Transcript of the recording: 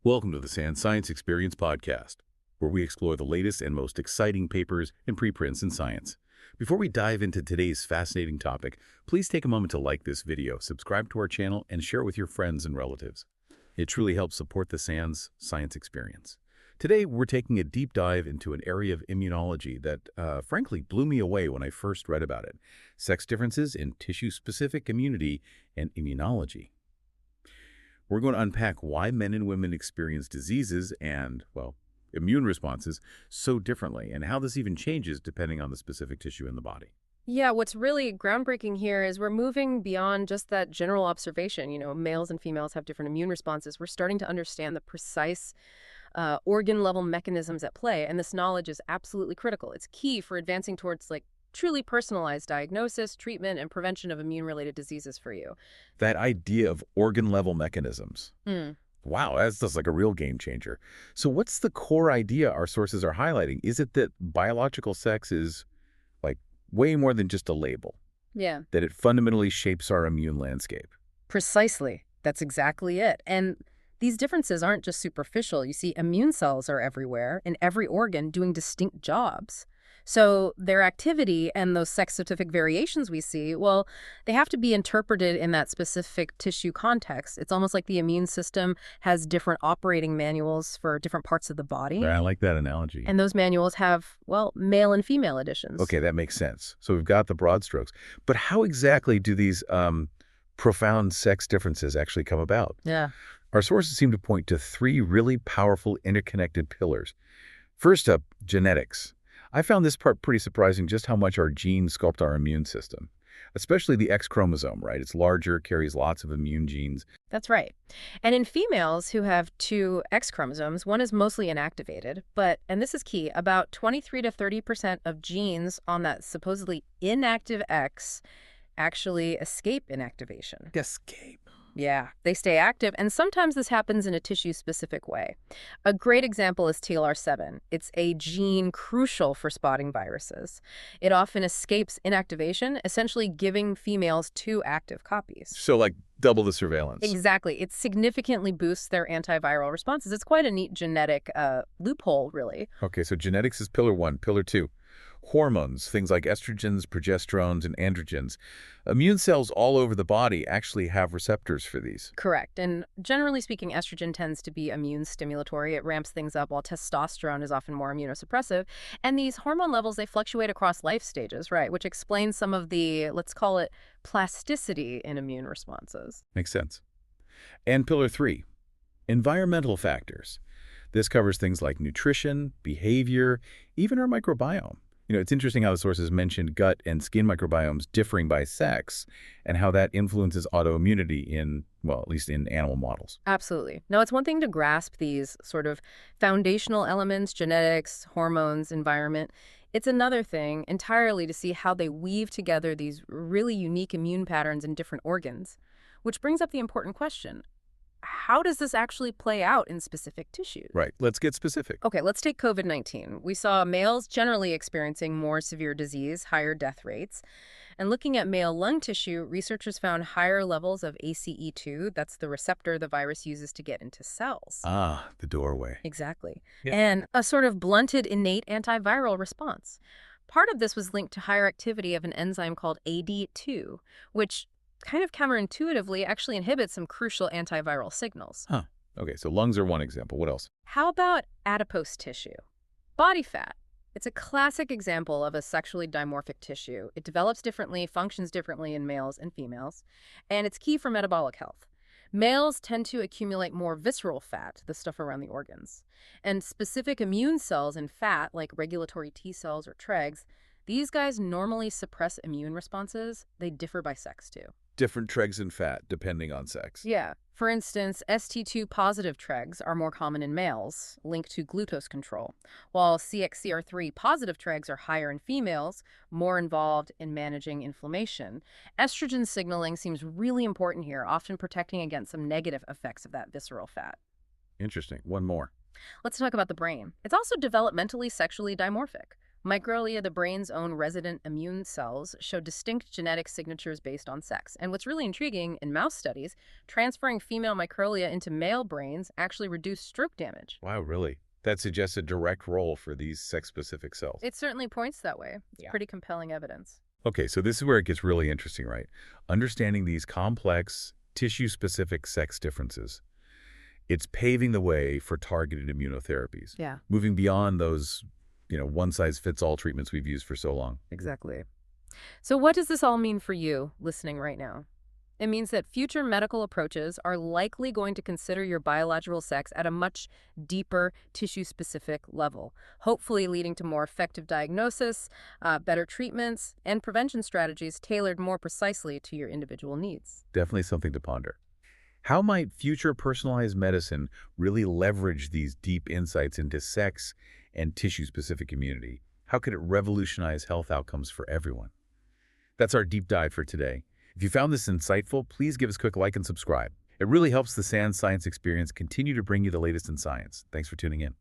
Welcome to the SANS Science Experience podcast, where we explore the latest and most exciting papers and preprints in science. Before we dive into today's fascinating topic, please take a moment to like this video, subscribe to our channel, and share it with your friends and relatives. It truly helps support the SANS Science Experience. Today, we're taking a deep dive into an area of immunology that, frankly, blew me away when I first read about it: sex differences in tissue-specific immunity and immunology. We're going to unpack why men and women experience diseases and, well, immune responses so differently, and how this even changes depending on the specific tissue in the body. Yeah, what's really groundbreaking here is we're moving beyond just that general observation. Males and females have different immune responses. We're starting to understand the precise organ-level mechanisms at play, and this knowledge is absolutely critical. It's key for advancing towards, truly personalized diagnosis, treatment, and prevention of immune-related diseases for you. That idea of organ-level mechanisms. Mm. Wow, that's just like a real game changer. So what's the core idea our sources are highlighting? Is it that biological sex is, way more than just a label? Yeah. That it fundamentally shapes our immune landscape? Precisely. That's exactly it. And these differences aren't just superficial. You see, immune cells are everywhere, in every organ, doing distinct jobs. So their activity and those sex-specific variations we see, well, they have to be interpreted in that specific tissue context. It's almost like the immune system has different operating manuals for different parts of the body. I like that analogy. And those manuals have, well, male and female editions. Okay, that makes sense. So we've got the broad strokes. But how exactly do these profound sex differences actually come about? Yeah. Our sources seem to point to three really powerful interconnected pillars. First up, genetics. I found this part pretty surprising, just how much our genes sculpt our immune system, especially the X chromosome, right? It's larger, carries lots of immune genes. That's right. And in females who have two X chromosomes, one is mostly inactivated, but, and this is key, about 23 to 30% of genes on that supposedly inactive X actually escape inactivation. Escape. Yeah, they stay active, and sometimes this happens in a tissue-specific way. A great example is TLR7. It's a gene crucial for spotting viruses. It often escapes inactivation, essentially giving females two active copies. So double the surveillance. Exactly. It significantly boosts their antiviral responses. It's quite a neat genetic loophole, really. Okay, so genetics is pillar one. Pillar two, hormones, things like estrogens, progesterones, and androgens. Immune cells all over the body actually have receptors for these. Correct. And generally speaking, estrogen tends to be immune stimulatory. It ramps things up, while testosterone is often more immunosuppressive. And these hormone levels, they fluctuate across life stages, right? Which explains some of the, let's call it, plasticity in immune responses. Makes sense. And pillar three, environmental factors. This covers things like nutrition, behavior, even our microbiome. It's interesting how the sources mentioned gut and skin microbiomes differing by sex and how that influences autoimmunity in, well, at least in animal models. Absolutely. Now, it's one thing to grasp these sort of foundational elements, genetics, hormones, environment. It's another thing entirely to see how they weave together these really unique immune patterns in different organs, which brings up the important question: how does this actually play out in specific tissues? Right. Let's get specific. Okay, let's take COVID-19. We saw males generally experiencing more severe disease, higher death rates. And looking at male lung tissue, researchers found higher levels of ACE2. That's the receptor the virus uses to get into cells. Ah, the doorway. Exactly. Yeah. And a sort of blunted innate antiviral response. Part of this was linked to higher activity of an enzyme called AD2, which kind of counterintuitively actually inhibits some crucial antiviral signals. Huh. Okay, so lungs are one example. What else? How about adipose tissue? Body fat. It's a classic example of a sexually dimorphic tissue. It develops differently, functions differently in males and females, and it's key for metabolic health. Males tend to accumulate more visceral fat, the stuff around the organs. And specific immune cells in fat, like regulatory T cells or Tregs, these guys normally suppress immune responses. They differ by sex, too. Different Tregs and fat, depending on sex. Yeah. For instance, ST2 positive Tregs are more common in males, linked to glucose control, while CXCR3 positive Tregs are higher in females, more involved in managing inflammation. Estrogen signaling seems really important here, often protecting against some negative effects of that visceral fat. Interesting. One more. Let's talk about the brain. It's also developmentally sexually dimorphic. Microglia, the brain's own resident immune cells, show distinct genetic signatures based on sex. And what's really intriguing, in mouse studies, transferring female microglia into male brains actually reduced stroke damage. Wow, really? That suggests a direct role for these sex-specific cells. It certainly points that way. It's pretty compelling evidence. Okay, so this is where it gets really interesting, right? Understanding these complex, tissue-specific sex differences. It's paving the way for targeted immunotherapies. Yeah. Moving beyond those, one-size-fits-all treatments we've used for so long. Exactly. So what does this all mean for you listening right now? It means that future medical approaches are likely going to consider your biological sex at a much deeper tissue-specific level, hopefully leading to more effective diagnosis, better treatments, and prevention strategies tailored more precisely to your individual needs. Definitely something to ponder. How might future personalized medicine really leverage these deep insights into sex and tissue-specific immunity? How could it revolutionize health outcomes for everyone? That's our deep dive for today. If you found this insightful, please give us a quick like and subscribe. It really helps the SANS Science Experience continue to bring you the latest in science. Thanks for tuning in.